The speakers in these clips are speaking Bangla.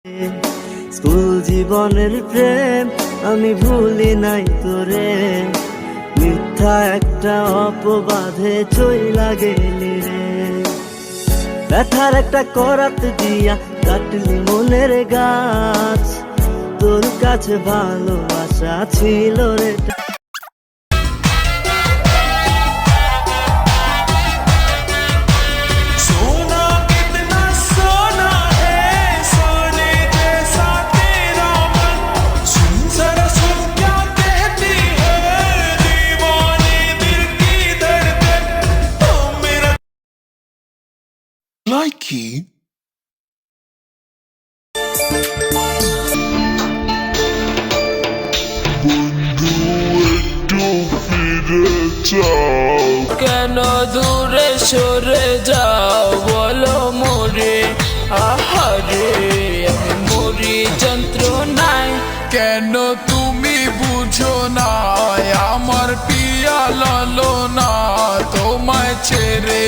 স্কুল জীবনের প্রেম আমি ভুলি নাই তোরে, মিথ্যা একটা অপবাদে চইলা গেলি রে। ব্যথার একটা করাত দিয়া কাটলি মনের গাছ, তোর কাছে ভালোবাসা ছিল রে। Likey. কেন দূরে সরে যাও বলো মোরে, আহারে আমি মরি যন্ত্রণায়। কেন তুমি বুঝো না আমার পিয়া লালনা, তোমায় ছেড়ে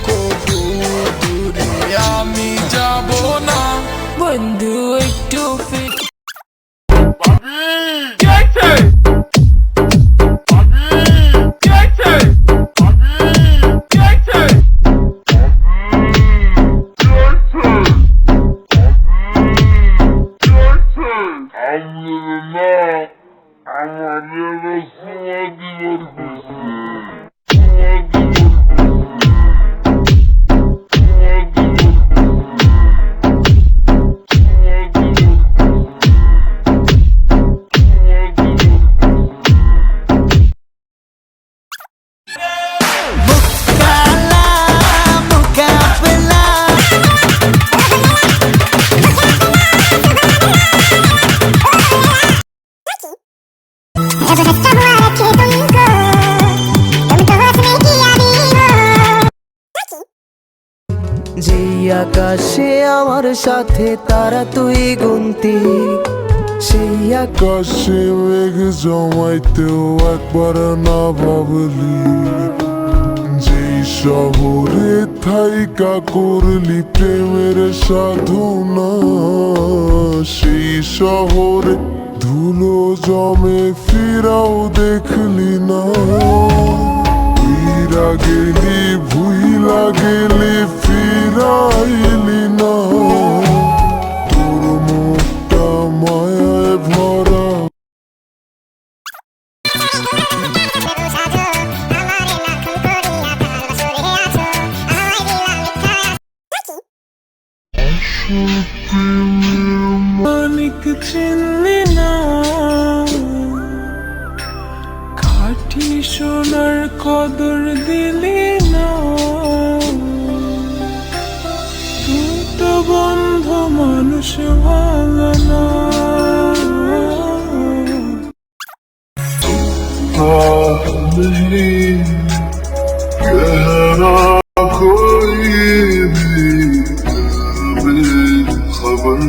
কবু দূরে আমি যাব না। বন্ধু একটু যেই আকাশে আমার সাথে তারা তুই গুনতি, সেই আকাশে মেঘ জমাইতেও একবার না ভাবলি। যেই শহরে থাইকা করলি প্রেমের সাধনা, সেই শহরে ধুলো জমে ফিরাও দেখলি না। ফিরা গেলি ভুইলা গেলি ফিরাইলি না, তোর মুখটা মায়ায় ভরা। মানিক চিনলি না, খাঁটি সোনার কদর দিলি না। তুই তো বন্ধু মানুষ ভালো না। गहरा कोई भी बेखबर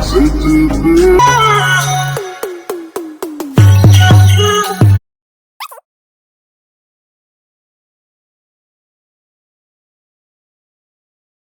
जिद पे